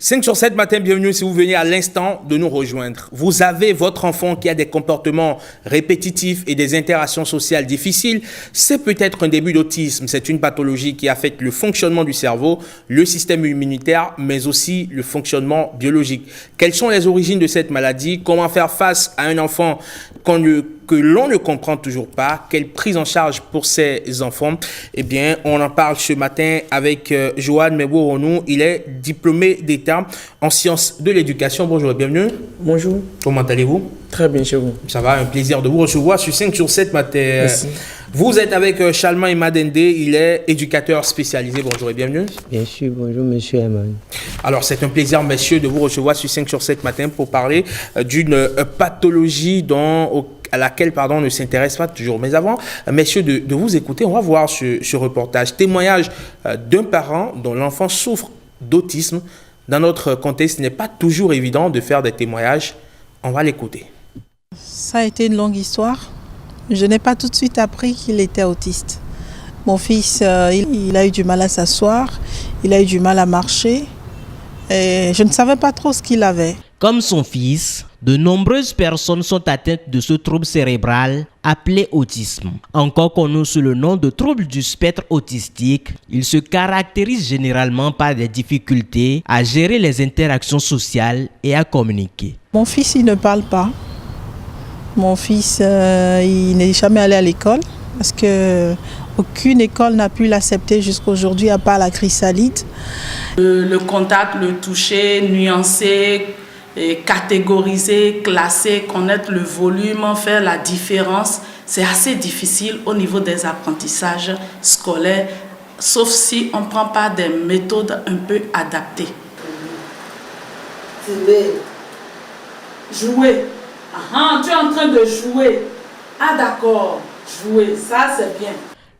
5 sur 7 matin, bienvenue si vous venez à l'instant de nous rejoindre. Vous avez votre enfant qui a des comportements répétitifs et des interactions sociales difficiles. C'est peut-être un début d'autisme. C'est une pathologie qui affecte le fonctionnement du cerveau, le système immunitaire, mais aussi le fonctionnement biologique. Quelles sont les origines de cette maladie? Comment faire face à un enfant que l'on ne comprend toujours pas? Quelle prise en charge pour ces enfants? Eh bien, on en parle ce matin avec Johan Mebouronou. Il est diplômé d'État en sciences de l'éducation. Bonjour et bienvenue. Bonjour. Comment allez-vous? Très bien chez vous. Ça va, un plaisir de vous recevoir sur 5 sur 7 matin. Merci. Vous êtes avec Chalman Imadende, il est éducateur spécialisé. Bonjour et bienvenue. Bien sûr, bonjour monsieur Eman. Alors c'est un plaisir messieurs de vous recevoir sur 5 sur 7 matin pour parler d'une pathologie à laquelle on ne s'intéresse pas toujours. Mais avant, messieurs, de vous écouter, on va voir ce reportage. Témoignage d'un parent dont l'enfant souffre d'autisme. Dans notre contexte, il n'est pas toujours évident de faire des témoignages. On va l'écouter. Ça a été une longue histoire. Je n'ai pas tout de suite appris qu'il était autiste. Mon fils, il a eu du mal à s'asseoir, il a eu du mal à marcher. Et je ne savais pas trop ce qu'il avait. Comme son fils, de nombreuses personnes sont atteintes de ce trouble cérébral appelé autisme. Encore connu sous le nom de trouble du spectre autistique, il se caractérise généralement par des difficultés à gérer les interactions sociales et à communiquer. Mon fils, il ne parle pas. Mon fils, il n'est jamais allé à l'école parce qu'aucune école n'a pu l'accepter jusqu'à aujourd'hui à part la chrysalide. Le contact, le toucher, nuancer, catégoriser, classer, connaître le volume, faire la différence, c'est assez difficile au niveau des apprentissages scolaires, sauf si on ne prend pas des méthodes un peu adaptées. Jouer. Ah, tu es en train de jouer. Ah d'accord, jouer, ça c'est bien.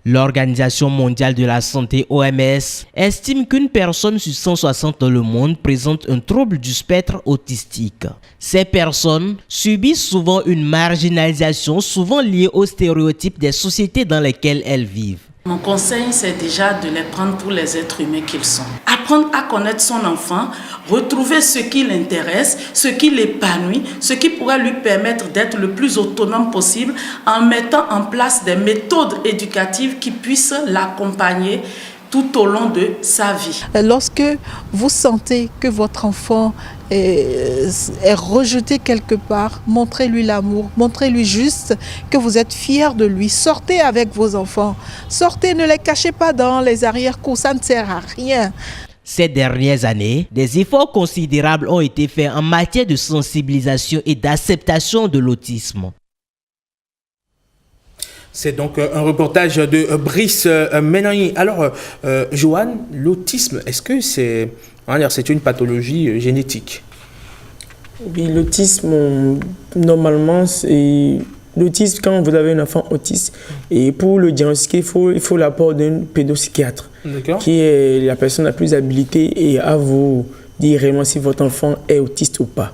L'Organisation mondiale de la santé OMS estime qu'une personne sur 160 dans le monde présente un trouble du spectre autistique. Ces personnes subissent souvent une marginalisation, souvent liée aux stéréotypes des sociétés dans lesquelles elles vivent. Mon conseil, c'est déjà de les prendre pour les êtres humains qu'ils sont. Apprendre à connaître son enfant, retrouver ce qui l'intéresse, ce qui l'épanouit, ce qui pourrait lui permettre d'être le plus autonome possible en mettant en place des méthodes éducatives qui puissent l'accompagner tout au long de sa vie. Lorsque vous sentez que votre enfant est rejeté quelque part, montrez-lui l'amour, montrez-lui juste que vous êtes fiers de lui. Sortez avec vos enfants, sortez, ne les cachez pas dans les arrière-cours, ça ne sert à rien. Ces dernières années, des efforts considérables ont été faits en matière de sensibilisation et d'acceptation de l'autisme. C'est donc un reportage de Brice Ménani. Alors, Johan, l'autisme, est-ce que c'est une pathologie génétique? Oui, l'autisme, normalement, c'est... L'autisme, quand vous avez un enfant autiste, et pour le diagnostiquer, il faut l'apport d'un pédopsychiatre, qui est la personne la plus habilitée et à vous dire vraiment si votre enfant est autiste ou pas.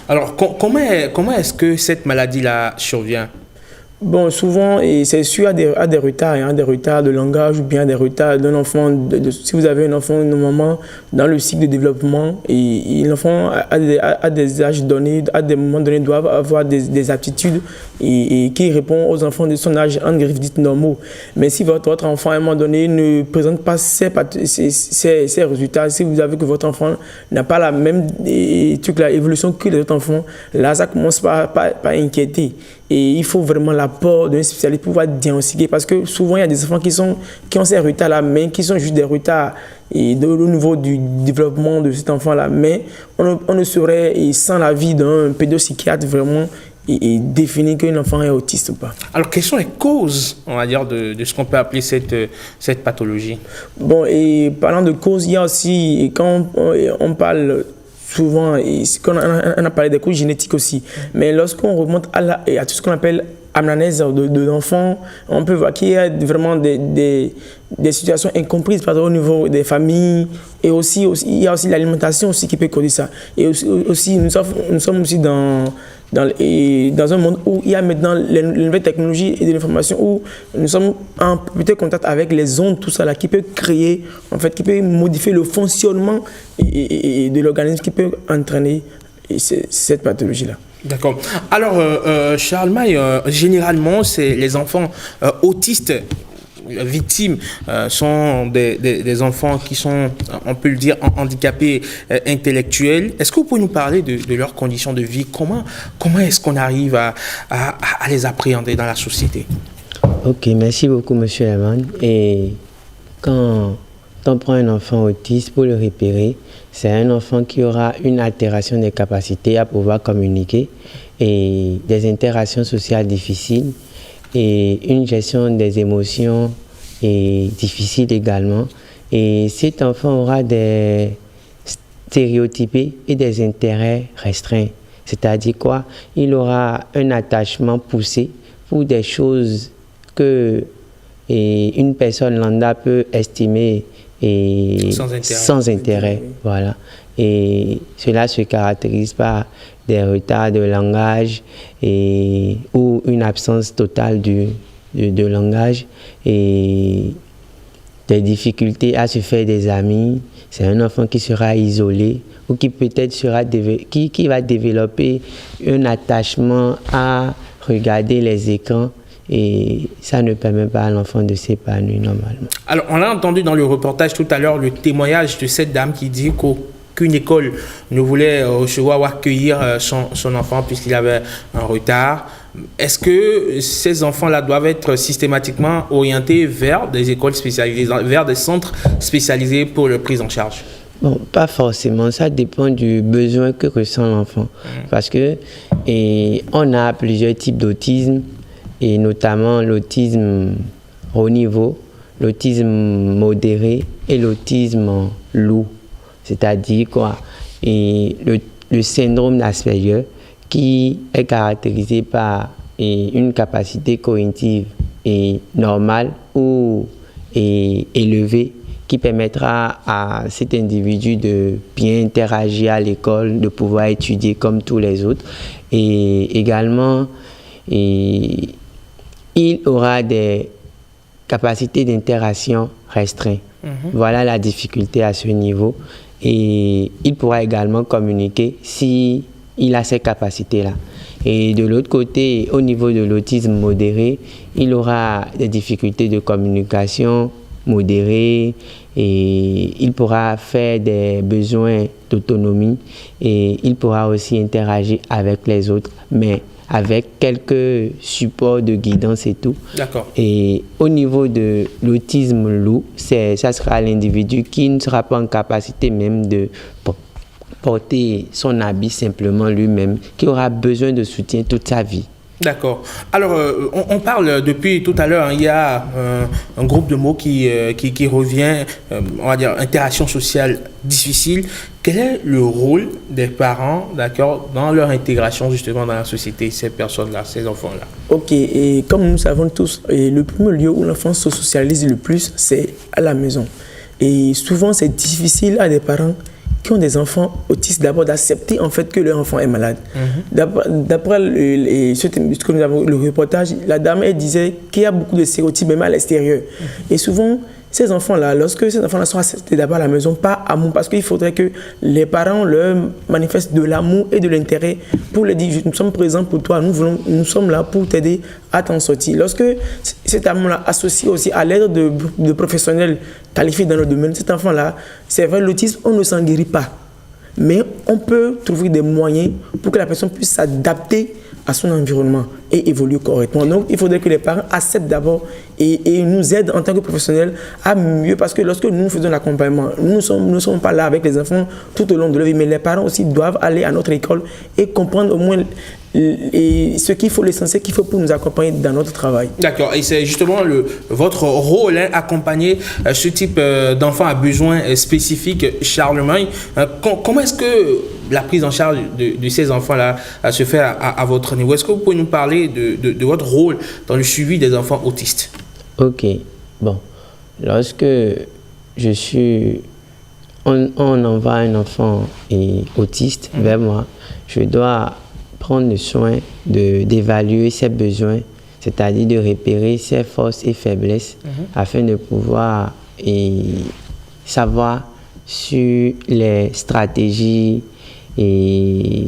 Alors, comment est-ce que cette maladie-là survient? Bon, souvent, c'est sûr à des retards, des retards de langage ou bien des retards d'un enfant. Si vous avez un enfant, normalement, dans le cycle de développement, et l'enfant, à des âges donnés, à des moments donnés, doit avoir des aptitudes et qui répondent aux enfants de son âge, en griffes dites normaux. Mais si votre enfant, à un moment donné, ne présente pas ces résultats, si vous avez que votre enfant n'a pas la même évolution que les autres enfants, là, ça commence par inquiéter. Et il faut vraiment l'apport d'un spécialiste pour pouvoir diagnostiquer. Parce que souvent, il y a des enfants qui ont ces retards-là, mais qui sont juste des retards au niveau du développement de cet enfant-là. Mais on ne saurait, sans l'avis d'un pédopsychiatre, vraiment et définir qu'un enfant est autiste ou pas. Alors, quelles sont les causes, on va dire, de ce qu'on peut appeler cette pathologie? Bon, et parlant de causes, il y a aussi, quand on parle souvent, on a parlé des causes génétiques aussi, mais lorsqu'on remonte à tout ce qu'on appelle anamnèse de l'enfant, on peut voir qu'il y a vraiment des situations incomprises au niveau des familles, et aussi il y a aussi l'alimentation aussi qui peut causer ça. Et aussi nous sommes aussi dans un monde où il y a maintenant les nouvelles technologies et de l'information, où nous sommes en peut-être contact avec les ondes, tout ça là, qui peut créer, en fait, qui peut modifier le fonctionnement et de l'organisme, qui peut entraîner cette pathologie-là. D'accord. Alors, Charles Maille, généralement, c'est les enfants autistes victimes sont des enfants qui sont, on peut le dire, handicapés intellectuels. Est-ce que vous pouvez nous parler de leurs conditions de vie? Comment est-ce qu'on arrive à les appréhender dans la société? Ok, merci beaucoup, monsieur Herman. Et quand on prend un enfant autiste pour le repérer, c'est un enfant qui aura une altération des capacités à pouvoir communiquer et des interactions sociales difficiles et une gestion des émotions est difficile également. Et cet enfant aura des stéréotypés et des intérêts restreints. C'est-à-dire quoi? Il aura un attachement poussé pour des choses que une personne lambda peut estimer sans intérêt. Voilà. Et cela se caractérise par des retards de langage ou une absence totale de langage et des difficultés à se faire des amis. C'est un enfant qui sera isolé ou qui peut-être qui va développer un attachement à regarder les écrans. Et ça ne permet pas à l'enfant de s'épanouir normalement. Alors, on a entendu dans le reportage tout à l'heure le témoignage de cette dame qui dit qu'aucune école ne voulait recevoir ou accueillir son enfant puisqu'il avait un retard. Est-ce que ces enfants-là doivent être systématiquement orientés vers des écoles spécialisées, vers des centres spécialisés pour leur prise en charge? Bon, pas forcément. Ça dépend du besoin que ressent l'enfant. Parce que on a plusieurs types d'autisme, et notamment l'autisme haut niveau, l'autisme modéré et l'autisme lourd. C'est-à-dire quoi? Et le syndrome d'Asperger qui est caractérisé par une capacité cognitive normale ou élevée qui permettra à cet individu de bien interagir à l'école, de pouvoir étudier comme tous les autres. Et également, il aura des capacités d'interaction restreintes. Voilà la difficulté à ce niveau. Et il pourra également communiquer si il a ces capacités-là. Et de l'autre côté, au niveau de l'autisme modéré, il aura des difficultés de communication modérées et il pourra faire des besoins d'autonomie et il pourra aussi interagir avec les autres, mais avec quelques supports de guidance et tout. D'accord. Et au niveau de l'autisme lourd, ça sera l'individu qui ne sera pas en capacité même de porter son habit simplement lui-même, qui aura besoin de soutien toute sa vie. D'accord. Alors, on parle depuis tout à l'heure, il y a un groupe de mots qui revient, on va dire, interaction sociale difficile. Quel est le rôle des parents, d'accord, dans leur intégration justement dans la société, ces personnes-là, ces enfants-là? Ok, et comme nous savons tous, le premier lieu où l'enfant se socialise le plus, c'est à la maison. Et souvent, c'est difficile à des parents qui ont des enfants autistes d'abord d'accepter en fait que leur enfant est malade. D'après ce que nous avons le reportage, la dame elle disait qu'il y a beaucoup de stéréotypes même à l'extérieur. Et souvent ces enfants-là, lorsque ces enfants-là sont acceptés d'abord à la maison, pas amour, parce qu'il faudrait que les parents leur manifestent de l'amour et de l'intérêt pour leur dire nous sommes présents pour toi, nous sommes là pour t'aider à t'en sortir. Lorsque cet amour-là associé aussi à l'aide de professionnels qualifiés dans le domaine, cet enfant-là, c'est vrai, l'autisme, on ne s'en guérit pas. Mais on peut trouver des moyens pour que la personne puisse s'adapter à son environnement et évoluer correctement. Donc, il faudrait que les parents acceptent d'abord et nous aident en tant que professionnels à mieux, parce que lorsque nous faisons l'accompagnement, nous ne sommes pas là avec les enfants tout au long de leur vie, mais les parents aussi doivent aller à notre école et comprendre au moins ce qu'il faut, l'essentiel qu'il faut pour nous accompagner dans notre travail. D'accord, et c'est justement votre rôle, accompagner ce type d'enfants à besoins spécifiques. Charles Maille, comment est-ce que la prise en charge de ces enfants-là se fait à votre niveau. Est-ce que vous pouvez nous parler de votre rôle dans le suivi des enfants autistes? Ok, bon. Lorsque on envoie un enfant autiste vers moi, je dois prendre le soin d'évaluer ses besoins, c'est-à-dire de repérer ses forces et faiblesses afin de pouvoir savoir sur les stratégies et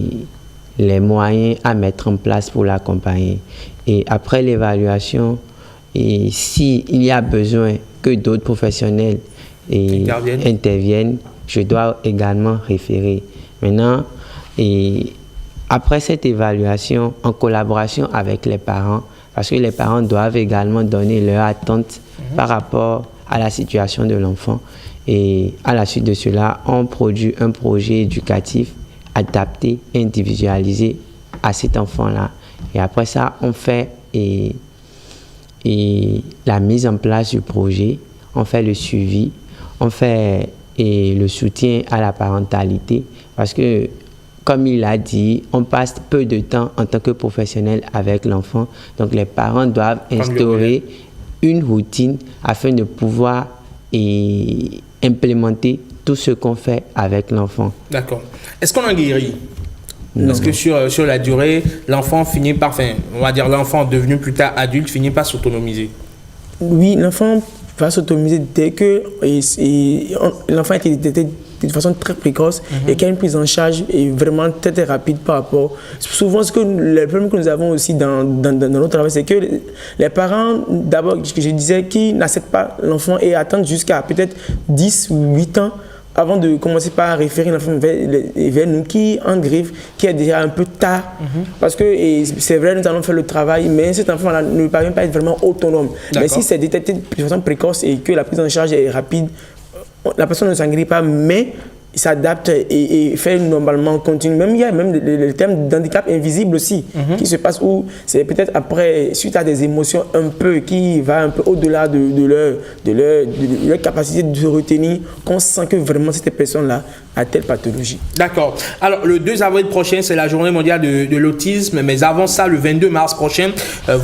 les moyens à mettre en place pour l'accompagner. Et après l'évaluation, s'il y a besoin que d'autres professionnels interviennent, je dois également référer. Maintenant, après cette évaluation, en collaboration avec les parents, parce que les parents doivent également donner leur attente par rapport à la situation de l'enfant. Et à la suite de cela, on produit un projet éducatif adapté, individualisé à cet enfant-là. Et après ça, on fait la mise en place du projet, on fait le suivi, on fait le soutien à la parentalité. Parce que, comme il l'a dit, on passe peu de temps en tant que professionnel avec l'enfant. Donc les parents doivent instaurer une routine afin de pouvoir implémenter tout ce qu'on fait avec l'enfant. D'accord. Est-ce qu'on en guérit? Non. Est-ce que sur la durée, l'enfant finit par, on va dire l'enfant devenu plus tard adulte finit par s'autonomiser? Oui, l'enfant va s'autonomiser dès que l'enfant a été détecté de façon très précoce et qu'il y a une prise en charge vraiment très, très rapide par rapport. Souvent, le problème que nous avons aussi dans notre travail, c'est que les parents, d'abord, que je disais, qui n'acceptent pas l'enfant et attendent jusqu'à peut-être 10 ou 8 ans avant de commencer par référer l'enfant vers nous, qui en griffe, qui est déjà un peu tard. Parce que c'est vrai, nous allons faire le travail, mais cet enfant-là ne parvient pas à être vraiment autonome. Mais si c'est détecté de façon précoce et que la prise en charge est rapide, la personne ne s'en guérit pas, mais il s'adapte et fait normalement continue. Même il y a même le terme d'handicap invisible aussi qui se passe où c'est peut-être après, suite à des émotions un peu qui va un peu au-delà de leur capacité de se retenir, qu'on sent que vraiment cette personne-là a telle pathologie. D'accord. Alors le 2 avril prochain, c'est la journée mondiale de l'autisme, mais avant ça, le 22 mars prochain,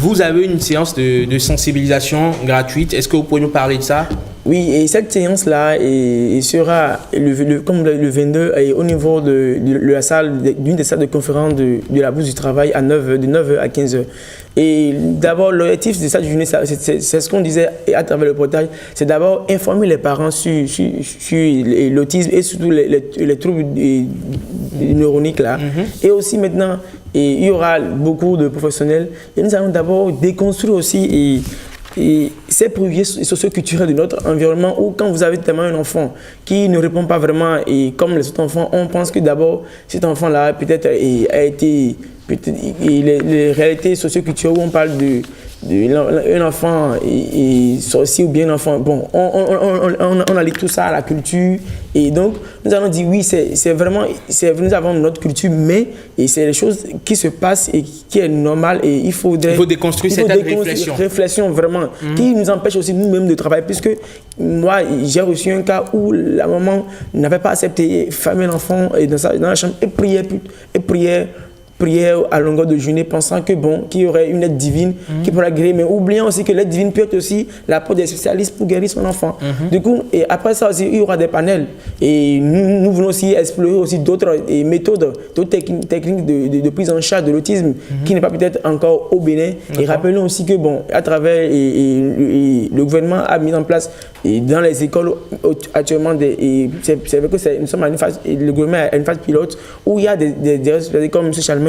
vous avez une séance de sensibilisation gratuite. Est-ce que vous pouvez nous parler de ça? Oui, et cette séance-là sera comme le 22 au niveau de la salle, d'une des salles de conférence de la Bourse du Travail de 9h à 15h. Et d'abord, l'objectif de cette journée, c'est ce qu'on disait à travers le portail, c'est d'abord informer les parents sur l'autisme et surtout les troubles neuroniques là. Et aussi maintenant, il y aura beaucoup de professionnels et nous allons d'abord déconstruire aussi ces préjugés socio-culturels de notre environnement où quand vous avez tellement un enfant qui ne répond pas vraiment et comme les autres enfants, on pense que d'abord cet enfant-là peut-être a été les réalités socio-culturelles où on parle un enfant sorcier ou bien un enfant, bon, on allie tout ça à la culture et donc nous allons dire oui, c'est vraiment, nous avons notre culture mais c'est les choses qui se passent et qui est normal et il faut déconstruire cette réflexion vraiment qui nous empêche aussi nous-mêmes de travailler puisque moi j'ai reçu un cas où la maman n'avait pas accepté fermer l'enfant dans la chambre et prier à longueur de journée, pensant que qu'il y aurait une aide divine qui pourrait guérir, mais oubliant aussi que l'aide divine peut être aussi l'apport des spécialistes pour guérir son enfant. Du coup, et après ça aussi, il y aura des panels. Et nous voulons aussi explorer aussi d'autres méthodes, d'autres techniques de prise en charge de l'autisme qui n'est pas peut-être encore au Bénin. Et rappelons aussi que à travers le gouvernement a mis en place dans les écoles actuellement, c'est vrai que nous sommes à une phase, le gouvernement a une phase pilote où il y a des responsabilités comme M. Chalmin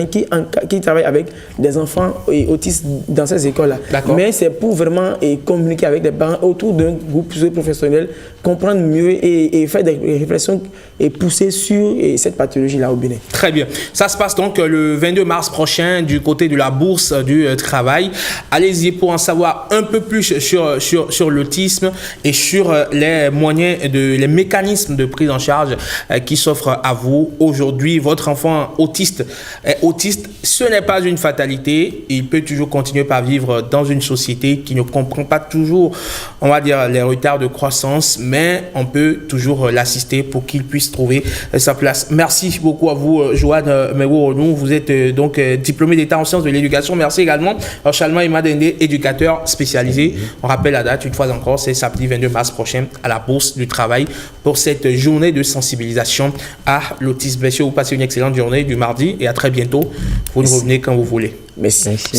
qui travaille avec des enfants autistes dans ces écoles-là. Mais c'est pour vraiment communiquer avec les parents autour d'un groupe professionnel, comprendre mieux et faire des réflexions et pousser sur cette pathologie-là au Bénin. Très bien. Ça se passe donc le 22 mars prochain du côté de la Bourse du Travail. Allez-y pour en savoir un peu plus sur l'autisme et sur les moyens, les mécanismes de prise en charge qui s'offrent à vous. Aujourd'hui, votre enfant autiste est autiste. Ce n'est pas une fatalité. Il peut toujours continuer par vivre dans une société qui ne comprend pas toujours, on va dire, les retards de croissance, mais on peut toujours l'assister pour qu'il puisse trouver sa place. Merci beaucoup à vous, Joanne Mewo-Renou. Vous êtes donc diplômé d'État en sciences de l'éducation. Merci également à Chalma Imadende, éducateur spécialisé. On rappelle la date, une fois encore, c'est samedi 22 mars prochain à la Bourse du Travail pour cette journée de sensibilisation à l'autisme. Messieurs, vous passez une excellente journée du mardi et à très bientôt. Vous nous revenez quand vous voulez. Merci.